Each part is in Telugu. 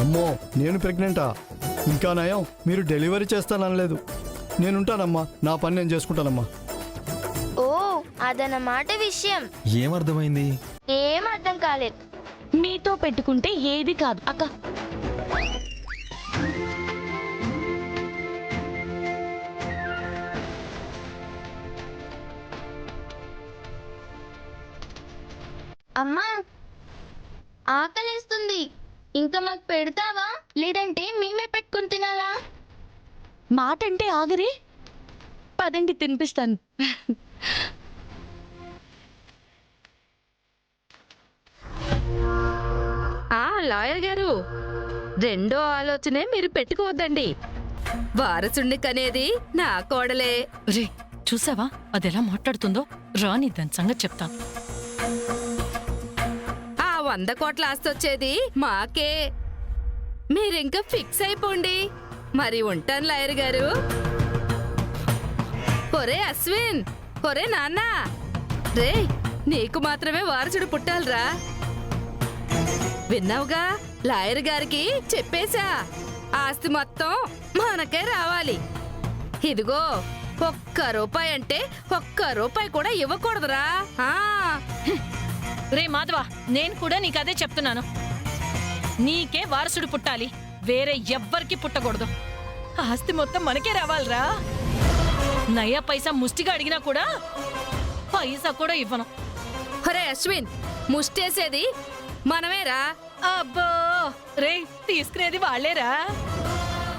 అమ్మో, నేను ప్రెగ్నెంటా? ఇంకా నయం, మీరు డెలివరీ చేస్తాననలేదు. నేనుంటానమ్మా, నా పని నేను చేసుకుంటానమ్మా. ఓ, అదన్నమాట విషయం. ఏమర్థమైంది? ఏం అర్థం కాలేదు. మీతో పెట్టుకుంటే ఏది కాదు అక్క. అమ్మా, ఆకలేస్తుంది. ఇంకా మాకు పెడతావా? లేదంటే మేమే పెట్టుకుని తినాలా? మాట అంటే ఆగరే. పదండి తినిపిస్తాను. లాయర్ గారు, రెండో ఆలోచనే మీరు పెట్టుకోవద్దండి. వారసుణ్ణి కనేది నా కోడలే. రే, చూసావా అదెలా మాట్లాడుతుందో? రాని దాని సంగతి చెప్తాను. ఆ 100 కోట్ల ఆస్తి వచ్చేది మాకే. మీరింకా ఫిక్స్ అయిపోండి. మరి ఉంటాను లాయర్ గారు. ఒరే అశ్విన్, ఒరే నాన్న, రే నీకు మాత్రమే వారసుడు పుట్టాలిరా. విన్నావుగా, లాయర్ గారికి చెప్పేశా, ఆస్తి మొత్తం మనకే రావాలి. ఇదిగో, ₹1 అంటే ₹1 కూడా ఇవ్వకూడదురా. రే మాధవ, నేను కూడా నీకు అదే చెప్తున్నాను. నీకే వారసుడు పుట్టాలి, వేరే ఎవ్వరికి పుట్టకూడదు. ఆస్తి మొత్తం మనకే రావాలిరా. నయా పైసా ముష్టిగా అడిగినా కూడా పైసా కూడా ఇవ్వను. ఒరే అశ్విన్, ముష్టేసేది మనమేరా. అబ్బో, రే తీసుకునేది వాళ్లేరా.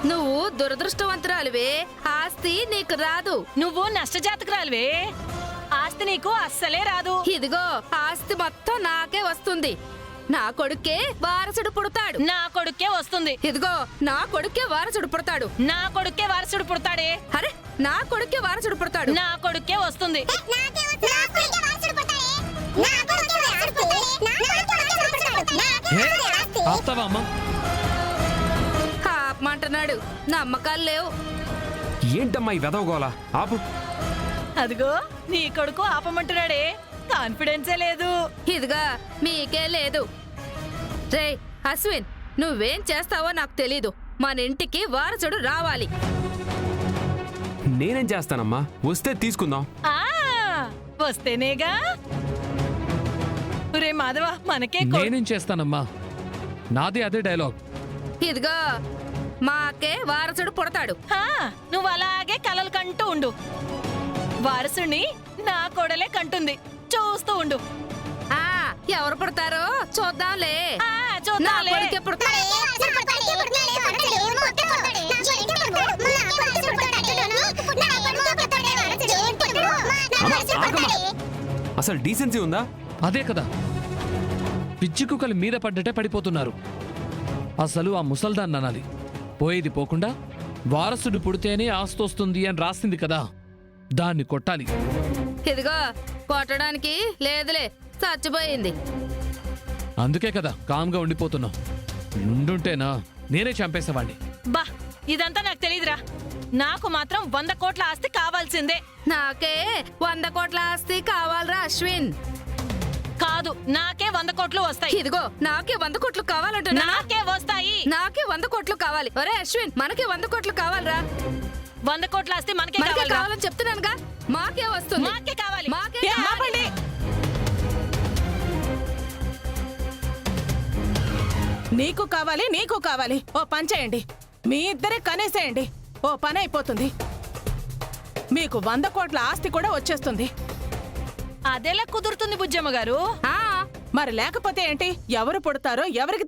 నువ్వు దురదృష్టవంతురాలివే, ఆస్తి నీకు రాదు. నువ్వు నష్టజాతకురాలివే, ఆస్తి నీకు అస్సలే రాదు. ఇదిగో, ఆస్తి మొత్తం నాకే వస్తుంది. నా కొడుకే వారసుడు పుడతాడు. నా కొడుకే వస్తుంది. ఇదిగో, నా కొడుకే వారసుడు పుడతాడు. నా కొడుకే వారసుడు పుడతాడే. అరే, నా కొడుకే వారసుడు పుడతాడు. నా కొడుకే వస్తుంది. ఆపమంటున్నాడు, నమ్మకాలు లేవు. ఏంటమ్మా ఈ వెదవగోలా? ఆపు. అదిగో, నీ కొడుకు ఆపమంటున్నాడే, కాన్ఫిడెన్సే లేదు. ఇదిగా, మీకే లేదు. రే అశ్విన్, నువ్వేం చేస్తావో నాకు తెలీదు. మన ఇంటికి వారసుడు రావాలి. నేనేం చేస్తానమ్మా? వస్తే తీసుకుందాం. ఆ వస్తేనేగా. రే మాధవ, మనకే నేనేం చేస్తానమ్మా, నాది అదే డైలాగ్. ఇదిగో, మాకే వారసుడు పుడతాడు. నువ్వు అలాగే కలలు కంటూ ఉండు. వారసుని నా కోడలే కంటుంది, చూస్తూ ఉండు. ఎవరు పుడతారో చూద్దాంలే. చూద్దాంలే. అసలు డీసెన్సీ ఉందా? అదే కదా, పిచ్చి కుక్కలు మీద పడ్డటే పడిపోతున్నారు. అసలు ఆ ముసల్దాన్ని అనాలి. పోయేది పోకుండా వారసుడు పుడితేనే ఆస్తొస్తుంది అని రాసింది కదా, దాన్ని కొట్టాలి. ఇదిగో, కొట్టడానికి లేదులే, చచ్చిపోయింది. అందుకే కదా కామ్గా ఉండిపోతున్నావు. ఉండుంటేనా నేనే చంపేసేవాణ్ణి. బా, ఇదంతా నాకు తెలీదురా. నాకు మాత్రం 100 కోట్ల ఆస్తి కావాల్సిందే. నాకే 100 కోట్ల ఆస్తి కావాలరా అశ్విన్. కాదు, నాకే 100 కోట్లు వస్తాయి. ఇదిగో, నాకే 100 కోట్లు కావాలంటున్నా. నాకే వస్తాయి. నాకే 100 కోట్లు కావాలి. ఒరే అశ్విన్, మనకే 100 కోట్లు కావాలరా. 100 కోట్ల ఆస్తి మనకే కావాలని చెప్తున్నానుగా. మాకే వస్తుంది. మాకే కావాలి. మాకే కావాలి. నీకు కావాలి, నీకు కావాలి. ఓ పని చేయండి, మీ ఇద్దరే కనేసేయండి. ఓ పని అయిపోతుంది. మీకు 100 కోట్ల ఆస్తి కూడా వచ్చేస్తుంది. అదెలా కుదురుతుంది బుజ్జమ్మ గారు? మరి లేకపోతే ఏంటి? ఎవరు పుడతారో ఎవరికి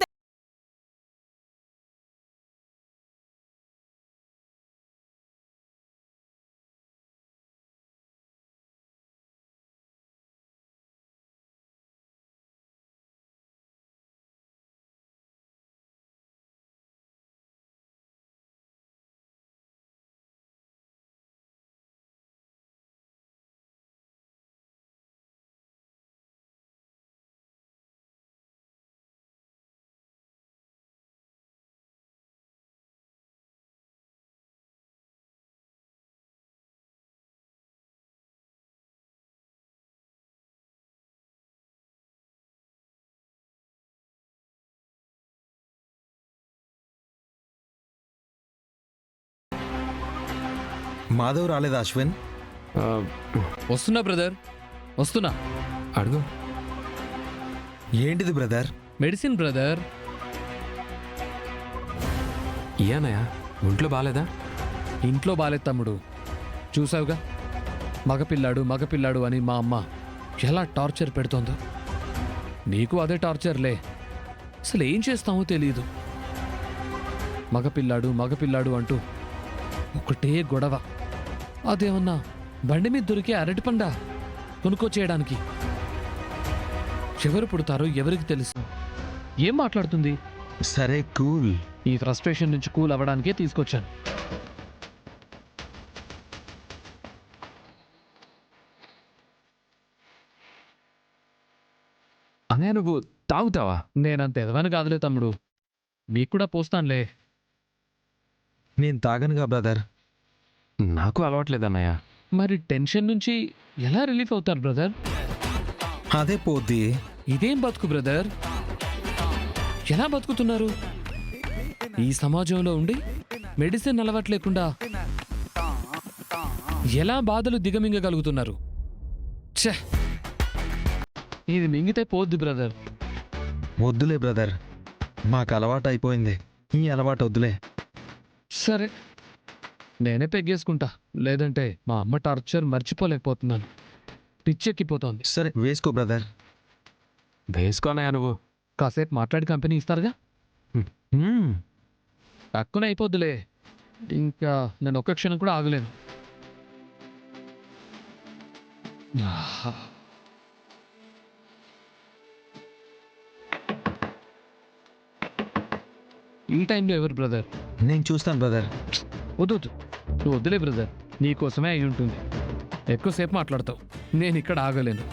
మాధవ్ రాలేదా అశ్విన్? ఆ, వస్తున్నా బ్రదర్, వస్తున్నా. అడుగు. ఏంటిది బ్రదర్? Medicine brother. ఇయానయ్య ఒంట్లో బాగాలేదా? ఇంట్లో బాలేదు తమ్ముడు, చూసావుగా. మగపిల్లాడు మగపిల్లాడు అని మా అమ్మ ఎలా టార్చర్ పెడుతోందో. నీకు అదే టార్చర్లే. అసలు ఏం చేస్తామో తెలియదు. మగపిల్లాడు మగపిల్లాడు అంటూ ఒకటే గొడవ. అదేమన్నా బండి మీద దొరికే అరటిపండ కొనుక్కొచ్చేయడానికి. ఎవరు పుడతారో ఎవరికి తెలుసు. ఏం మాట్లాడుతుంది? సరే కూల్. ఈ ఫ్రస్ట్రేషన్ నుంచి కూల్ అవ్వడానికే తీసుకొచ్చాను. అన్నయ్య నువ్వు తాగుతావా? నేనంత ఎదవని కాదులే తమ్ముడు, నీకు కూడా పోస్తానులే. నేను తాగనుగా బ్రదర్. నాకు అలవాట్లేదన్నయ్య. మరి టెన్షన్ నుంచి ఎలా రిలీఫ్ అవుతారు బ్రదర్? అదే పోద్ది. ఇదేం బతుకు బ్రదర్? ఎలా బతుకుతున్నారు? ఈ సమాజంలో ఉండి మెడిసిన్ అలవాటు లేకుండా ఎలా బాధలు దిగమింగగలుగుతున్నారు? ఛే, ఇది మింగితే పోద్ది బ్రదర్. వద్దులే బ్రదర్, మాకు అలవాటు అయిపోయింది. ఈ అలవాటు వద్దులే. సరే, నేనే పెగ్గేసుకుంటా. లేదంటే మా అమ్మ టార్చర్ మర్చిపోలేకపోతున్నాను. పిచ్చెక్కిపోతోంది. సరే వేసుకో బ్రదర్. వేసుకో అన్నయ్య నువ్వు. కాసేపు మాట్లాడి కంపెనీ ఇస్తారుగా. మ్మ్. తక్కువనే అయిపోద్దులే. ఇంకా నేను ఒక్క క్షణం కూడా ఆగలేను. ఆహా. ఈ టైంలో ఎవరు బ్రదర్? నేను చూస్తాను బ్రదర్. వద్దు వద్దు, నువ్వు వద్దులే బ్రదర్. నీకోసమే అయి ఉంటుంది. ఎక్కువసేపు మాట్లాడతావు, నేను ఇక్కడ ఆగలేను.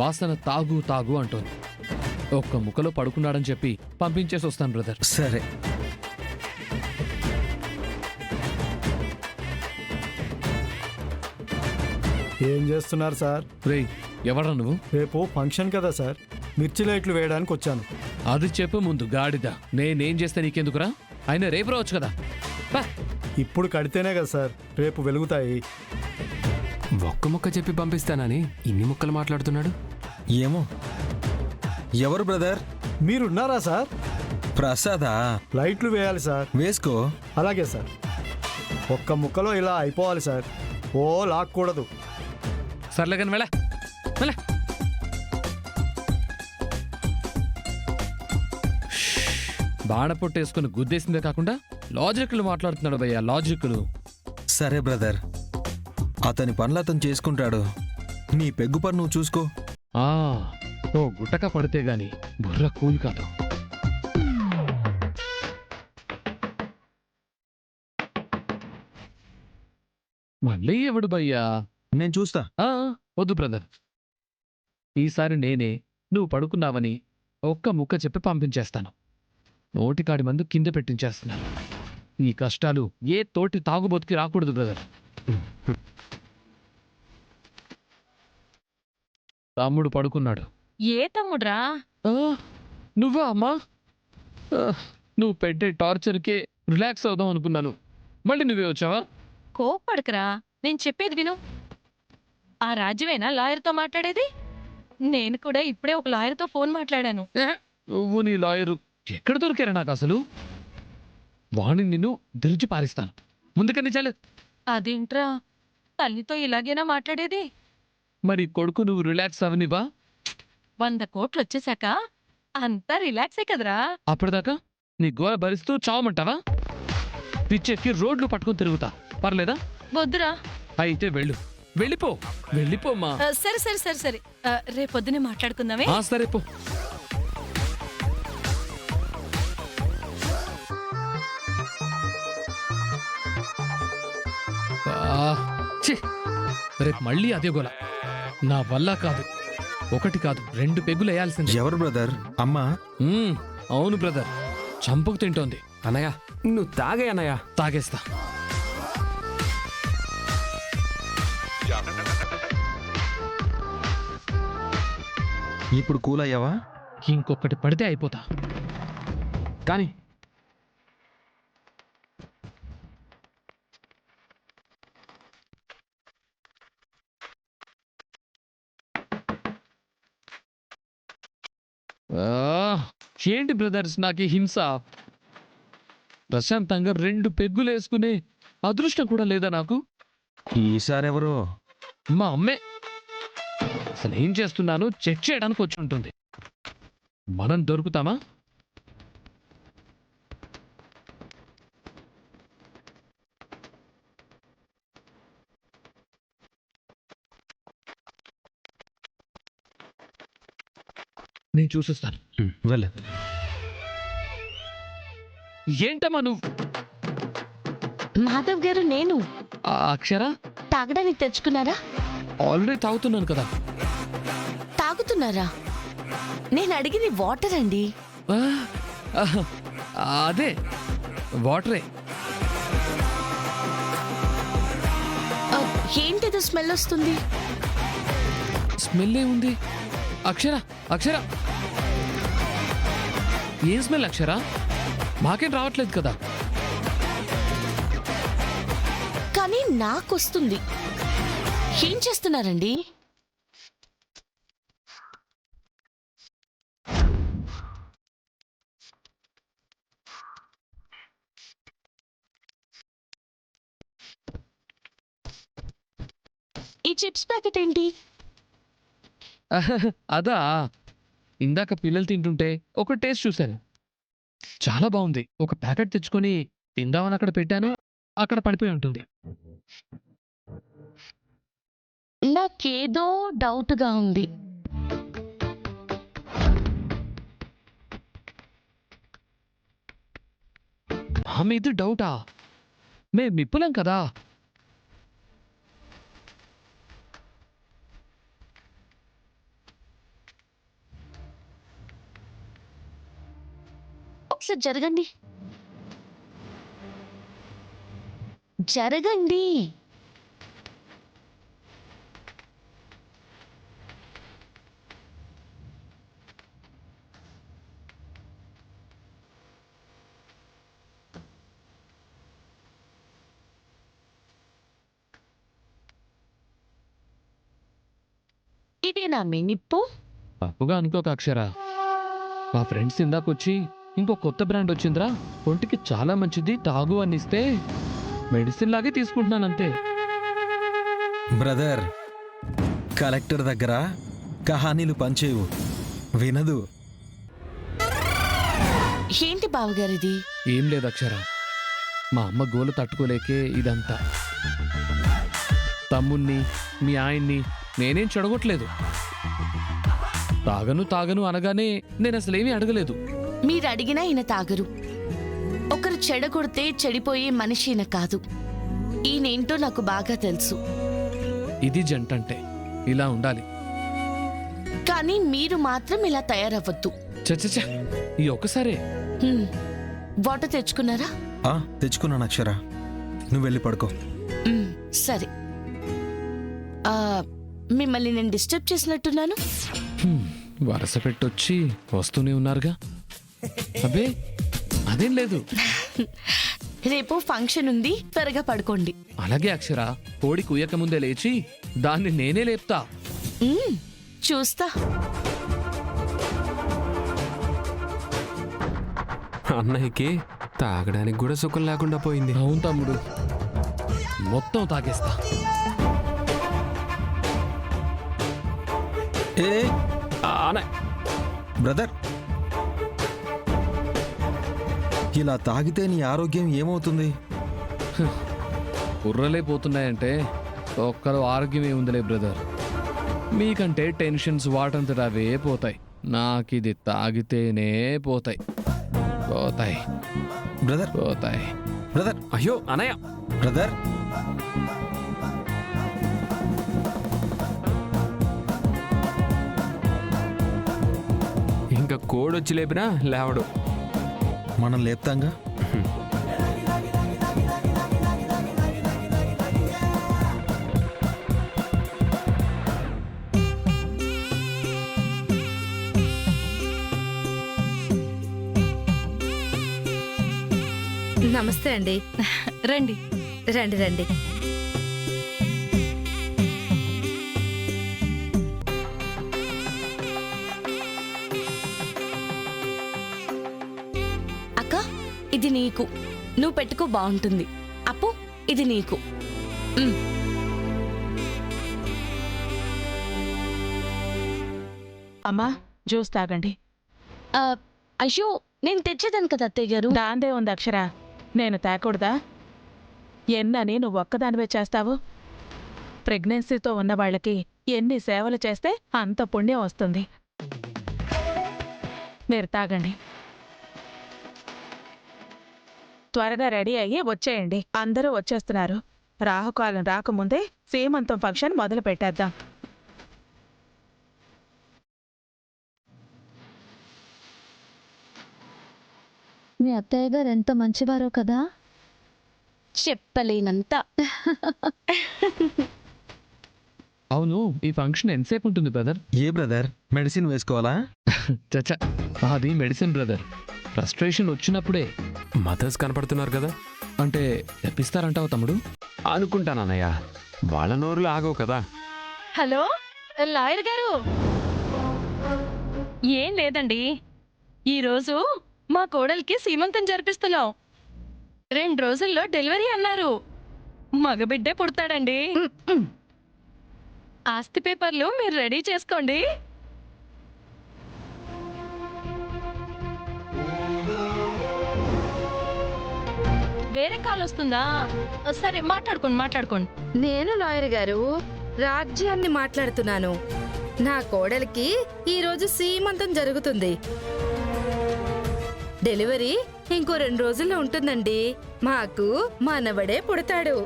వాసన తాగు తాగు అంటోంది. ఒక్క ముక్కలో పడుకున్నాడని చెప్పి పంపించేసి వస్తాను బ్రదర్. సరే. ఏం చేస్తున్నారు సార్? రేయ్, ఎవడ్రా నువ్వు? రేపు ఫంక్షన్ కదా సార్, మిర్చి లైట్లు వేయడానికి వచ్చాను. అది చెప్పు ముందు గాడిద. నేనేం చేస్తే నీకెందుకురా? ఆయన రేపు రావచ్చు కదా. పా. ఇప్పుడు కడితేనే కదా సార్ రేపు వెలుగుతాయి. ఒక్క ముక్క చెప్పి పంపిస్తానని ఇన్ని ముక్కలు మాట్లాడుతున్నాడు. ఏమో. ఎవరు బ్రదర్? మీరున్నారా సార్? ప్రసాదా? లైట్లు వేయాలి సార్. వేసుకో. అలాగే సార్. ఒక్క ముక్కలో ఇలా అయిపోవాలి సార్. ఓ లాక్కూడదు. సర్లే కానీ వెళ్ళ వెళ్ళ. బాణపొట్టేసుకుని గుద్దేసిందే కాకుండా లాజిక్లు మాట్లాడుతున్నాడు భయ్యా, లాజిక్లు. సరే బ్రదర్, అతని పనులు అతను చేసుకుంటాడు. నీ పెగ్గు పని నువ్వు చూసుకో. ఆ, ఓ గుట్టక పడితే గాని బుర్ర కూలి కాదు. మళ్ళీ ఎవడు భయ్యా? నేను చూస్తా. ఆ, వద్దు బ్రదర్. ఈసారి నేనే నువ్వు పడుకున్నావని ఒక్క ముక్క చెప్పి పంపించేస్తాను. నోటికాడి మందు కింద పెట్టించేస్తున్నారు. ఈ కష్టాలు ఏ తోటి తాగుబోతుకి రాకూడదు బ్రదర్. తమ్ముడు పడుకున్నాడు. ఏ తమ్ముడ్రా? ఆ, నువ్వా అమ్మా? ఆ, నువ్వు పెట్టే టార్చర్కే రిలాక్స్ అవుదాం అనుకున్నాను. మళ్ళీ నువ్వే వచ్చావా? కోప్పడకరా, నేను చెప్పేది విను. ఆ రాజ్యమేనా లాయర్తో మాట్లాడేది? నేను కూడా ఇప్పుడే ఒక లాయర్తో ఫోన్ మాట్లాడాను. ఏ, నువ్వు నీ లాయరు ఎక్కడ దొరికారా నాకు అసలు? వాణ్ణి నిన్ను దిరిచి పారిస్తాను. ముందుకని చాలు. అదేంట్రా, తల్లితో ఇలాగేనా మాట్లాడేది? మరి కొడుకు నువ్వు రిలాక్స్ అవనివా? 100 కోట్లు వచ్చేసాక అంతా రిలాక్సే కదరా. అప్పటిదాకా నీ గోల భరిస్తూ చావమంటావా? పిచ్చెక్కి రోడ్లు పట్టుకొని తిరుగుతా, పర్లేదా? వద్దురా. అయితే వెళ్ళు, వెళ్ళిపో, వెళ్ళిపోమ్మా. సరే సరే సరే సరే, రేపొద్దునే మాట్లాడుకుందామే. ఆ, సరే పో. ఛీ, రేపు మళ్ళీ అదే గోల. నా వల్ల కాదు. ఒకటి కాదు, 2 పెగ్గులు వేయాల్సింది. ఎవరు బ్రదర్? అమ్మా? అవును బ్రదర్, చంపుకు తింటోంది. అన్నయ్య నువ్వు తాగే అన్నయ్య. తాగేస్తా. ఇప్పుడు కూల్ అయ్యావా? ఇంకొకటి పడితే అయిపోతా. కానీ ఏంటి బ్రదర్స్ నాకు ఈ హింస? ప్రశాంతంగా 2 పెగ్గులు వేసుకునే అదృష్టం కూడా లేదా నాకు? ఈసారి ఎవరు? మా అమ్మే. అసలు ఏం చేస్తున్నాను చెక్ చేయడానికి వచ్చి ఉంటుంది. మనం దొరుకుతామా? నేను చూసిస్తాను. వెళ్ళ. ఏంటమ్మా నువ్వు? మాధవ్ గారు, నేను అక్షర తాగడానికి తెచ్చుకున్నారా? ఆల్రెడీ తాగుతున్నాను కదా. తాగుతున్నారా? నేను అడిగింది వాటర్ అండి. ఆ, అదే వాటరే. ఆ, ఏంటిదో స్మెల్ వస్తుంది. స్మెల్ ఏముంది? అక్షర అక్షర ఏం స్మెల్ అక్షర? మాకేం రావట్లేదు కదా. కానీ నాకొస్తుంది. ఏం చేస్తున్నారండి? ఈ చిప్స్ ప్యాకెట్ ఏంటి? అదా, ఇందాక పిల్లలు తింటుంటే ఒక టేస్ట్ చూశాను, చాలా బాగుంది. ఒక ప్యాకెట్ తెచ్చుకొని తిందామని అక్కడ పెట్టాను, అక్కడ పడిపోయి ఉంటుంది. నాకేదో డౌట్గా ఉంది. మా మీద డౌటా? మేము మిప్పులం కదా. ఒకసారి జరగండి. జరగండి. ఇదేనా మీ నిప్పు? తప్పుగా అనుకోక అక్షర, మా ఫ్రెండ్స్ ఇందాకొచ్చి ఇంకో కొత్త బ్రాండ్ వచ్చిందిరా, ఒంటికి చాలా మంచిది తాగు అని ఇస్తే మెడిసిన్ లాగే తీసుకుంటున్నాను అంతే. బ్రదర్, కలెక్టర్ దగ్గర కహానీలు పంచేవు, వినదు. ఏంటి బావగారిది? ఏం లేదు అక్షర, మా అమ్మ గోలు తట్టుకోలేకే ఇదంతా. తమ్ముణ్ణి మీ ఆయన్ని నేనేం చెడగొట్టలేదు. తాగను తాగను అనగానే నేను అసలేమీ అడగలేదు. మీరు అడిగినా ఈయన తాగరు. ఒకరు చెడగొడితే చెడిపోయే మనిషి ఈయన కాదు. ఈయనేంటో నాకు బాగా తెలుసు. ఇది జంటంటే ఇలా ఉండాలి. కానీ మీరు మాత్రం ఇలా తయారవ్వద్దు. చచ్చ, ఈ ఒక్కసారే. వాటర్ తెచ్చుకున్నారా? తెచ్చుకున్నాను అక్షర, నువ్వు వెళ్ళి పడుకో. సరే. మిమ్మల్ని నేను డిస్టర్బ్ చేసినట్టున్నాను. వరస పెట్టొచ్చి వస్తూనే ఉన్నారుగా. అబ్బే అదేం లేదు. రేపు ఫంక్షన్ ఉంది, త్వరగా పడుకోండి. అలాగే అక్షర, కోడి కుయ్యక ముందే లేచి దాన్ని నేనే లేపుతా. చూస్తా. అన్నయ్యకి తాగడానికి కూడా సుఖం లేకుండా పోయింది. అవును తమ్ముడు, మొత్తం తాగేస్తా. ఏ బ్రదర్, ఇలా తాగితే నీ ఆరోగ్యం ఏమవుతుంది? బుర్రలే పోతున్నాయంటే ఒక్కరు ఆరోగ్యం ఏముందిలే బ్రదర్. మీకంటే టెన్షన్స్ వాటంతట అవే పోతాయి. నాకిది తాగితేనే పోతాయి. పోతాయి బ్రదర్, పోతాయి. బ్రదర్, అయ్యో అన్నయ్య, బ్రదర్. ఇంకా కోడొచ్చి లేపినా లేవడు. మనం లేపుతాంగా. నమస్తే అండి. రండి. రండి రండి. ఇది నీకు. నువ్వు పెట్టుకో, బాగుంటుంది. అప్పు, ఇది నీకు. అమ్మా జ్యూస్ తాగండి. ఆ, అయ్యో, నేను తెచ్చేదాను కదా అత్తయ్య గారు. దాందే ఉంది అక్షర, నేను తేకూడదా? ఎన్నని నువ్వు ఒక్కదానివే చేస్తావు? ప్రెగ్నెన్సీతో ఉన్న వాళ్ళకి ఎన్ని సేవలు చేస్తే అంత పుణ్యం వస్తుంది. మీరు తాగండి. త్వరగా రెడీ అయ్యి వచ్చేయండి. అందరూ వచ్చేస్తున్నారు. రాహుకాలం రాకముందే సీమంతం ఫంక్షన్ మొదలు పెట్టేద్దాం. మీ అత్తయ్య గారు ఎంత మంచివారో కదా. చెప్పలేనంత. అవును, ఈ ఫంక్షన్ ఎంతసేపు ఉంటుంది బ్రదర్? ఏ బ్రదర్, మెడిసిన్ వేసుకోవాలా? చచ్చా, అది మెడిసిన్ బ్రదర్. ఫ్రస్ట్రేషన్ వచ్చినప్పుడే. మదర్స్ కనపడుతున్నారు కదా, అంటే తెప్పిస్తారంటావు తమ్ముడు? అనుకుంటానన్నయ్య. వాళ్ళ నోరులు ఆగవు కదా. హలో లాయర్ గారు. ఏం లేదండి, ఈరోజు మా కోడలికి సీమంతం జరిపిస్తున్నాం. 2 రోజుల్లో డెలివరీ అన్నారు. మగబిడ్డే పుడతాడండి. ఆస్తి పేపర్లు మీరు రెడీ చేసుకోండి. వేరే కాల్ వస్తుందా? సరే, మాట్లాడుకోండి. నేను లాయర్ గారు రాజ్యాన్ని మాట్లాడుతున్నాను. నా కోడలికి ఈరోజు సీమంతం జరుగుతుంది. డెలివరీ ఇంకో 2 రోజుల్లో ఉంటుందండి. మాకు మనవడే పుడతాడు.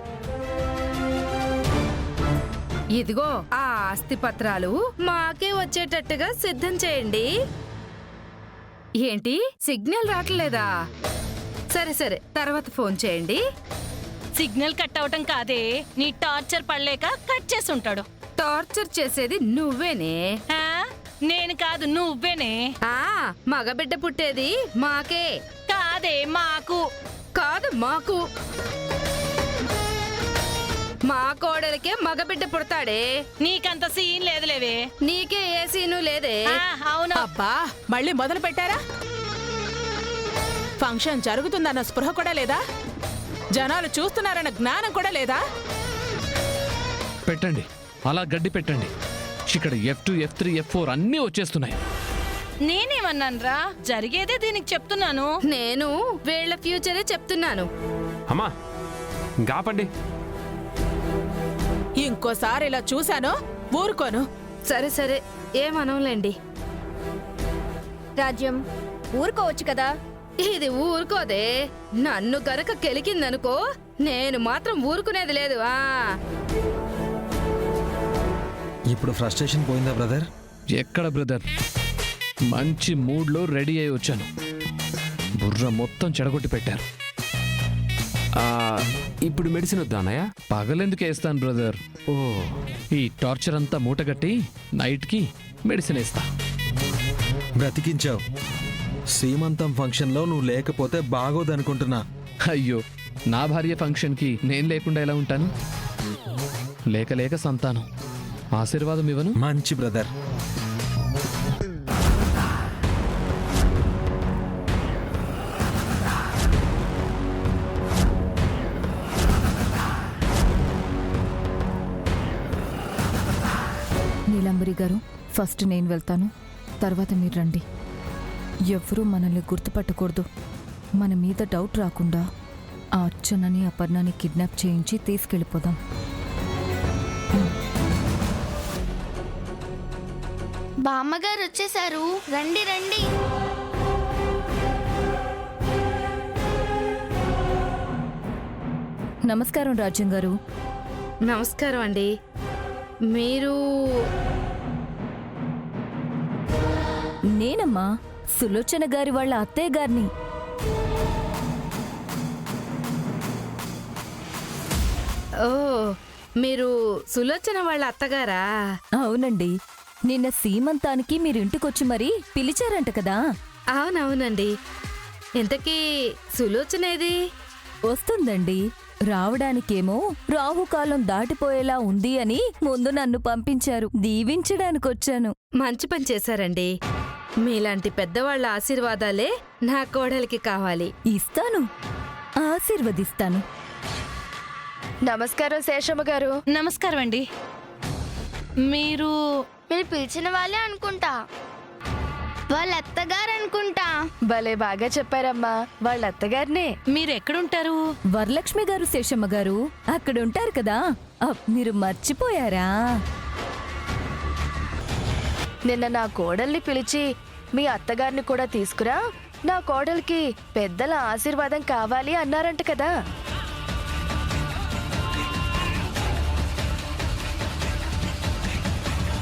ఇదిగో ఆ ఆస్తి పత్రాలు మాకే వచ్చేటట్టుగా సిద్ధం చేయండి. ఏంటి సిగ్నల్ రావట్లేదా? సరే తర్వాత ఫోన్ చేయండి. సిగ్నల్ కట్ అవటం కాదే, నీ టార్చర్ పడలేక కట్ చేసి ఉంటాడు. టార్చర్ చేసేది నువ్వేనే. ఆ, నేను కాదు, నువ్వేనే. మగబిడ్డ పుట్టేది మాకే కాదే, మాకు. కాదు మాకు. మా కోడలికే మగబిడ్డ పుడతాడే. నీకంత సీన్ లేదులేవే. నీకే ఏ సీను లేదే. అవును. అబ్బా, మళ్ళీ మొదలు పెట్టారా? ఫంక్షన్ జరుగుతుందన్న స్పృహ కూడా లేదా? జనాలు చూస్తున్నారన్న జ్ఞానం కూడా లేదా? పెట్టండి, అలా గడ్డి పెట్టండి. ఇక్కడ F2, F3, F4 అన్నీ వచ్చేస్తున్నాయి. నేనేమన్నాన్రా? జరిగేదే దీనికి చెప్తున్నాను. నేను వీళ్ళ ఫ్యూచరే చెప్తున్నాను. అమ్మా గాపండి. ఇంకోసారి ఇలా చూశాను ఊరుకోను. సరే ఏమనవులేండి. రాజ్యం, ఊరుకోవచ్చు కదా. ఇది ఊరుకోదే. నన్ను గనక కెలికిందనుకో, నేను మాత్రం ఊరుకునేది లేదు. ఇప్పుడు ఫ్రస్ట్రేషన్ పోయిందా బ్రదర్? ఎక్కడ బ్రదర్, మంచి మూడ్లో రెడీ అయి వచ్చాను. బుర్ర మొత్తం చెడగొట్టి పెట్టారు. ఇప్పుడు మెడిసిన్ వద్దా అన్నయ్య? పగలెందుకు వేస్తాను బ్రదర్? ఓ, ఈ టార్చర్ అంతా మూటగట్టి నైట్కి మెడిసిన్ వేస్తా. బ్రతికించావు. సీమంతం ఫంక్షన్లో నువ్వు లేకపోతే బాగోదనుకుంటున్నా. అయ్యో, నా భార్య ఫంక్షన్కి నేను లేకుండా ఎలా ఉంటాను? లేక సంతానం. ఆశీర్వాదం ఇవ్వను? మంచి బ్రదర్. నీలంబరి గారు, ఫస్ట్ నేను వెళ్తాను, తర్వాత మీరు రండి. ఎవ్వరూ మనల్ని గుర్తుపట్టకూడదు. మన మీద డౌట్ రాకుండా ఆ అర్చనని అపర్ణని కిడ్నాప్ చేయించి తీసుకెళ్ళిపోదాం. బామ్మగారు వచ్చేసారు. రండి. నమస్కారం రాజ్యం గారు. నమస్కారం అండి. మీరు? నేనమ్మా, సులోచన గారి వాళ్ళ అత్తయ్య గారిని. ఓ, మీరు సులోచన వాళ్ళ అత్తగారా? అవునండి, నిన్న సీమంతానికి మీరింటికొచ్చి మరీ పిలిచారంట కదా. అవునవునండి. ఇంతకీ సులోచనేది? వస్తుందండి. రావడానికేమో రాహుకాలం దాటిపోయేలా ఉంది అని ముందు నన్ను పంపించారు. దీవించడానికొచ్చాను. మంచి పని చేశారండి. మీలాంటి పెద్దవాళ్ళ ఆశీర్వాదాలే నా కోడలికి కావాలి. ఇస్తాను, ఆశీర్వదిస్తాను. నమస్కారం శేషమ్మ గారు. నమస్కారం అండి. మీరు మీరు పిలిచిన వాళ్ళే అనుకుంటా. వాళ్ళ అత్తగారు అనుకుంటా. భలే బాగా చెప్పారమ్మా, వాళ్ళ అత్తగారినే. మీరు ఎక్కడుంటారు? వరలక్ష్మి గారు, శేషమ్మ గారు అక్కడ ఉంటారు కదా. మీరు మర్చిపోయారా? నిన్న నా కోడల్ని పిలిచి మీ అత్తగారిని కూడా తీసుకురా, నా కోడలికి పెద్దల ఆశీర్వాదం కావాలి అన్నారంట కదా.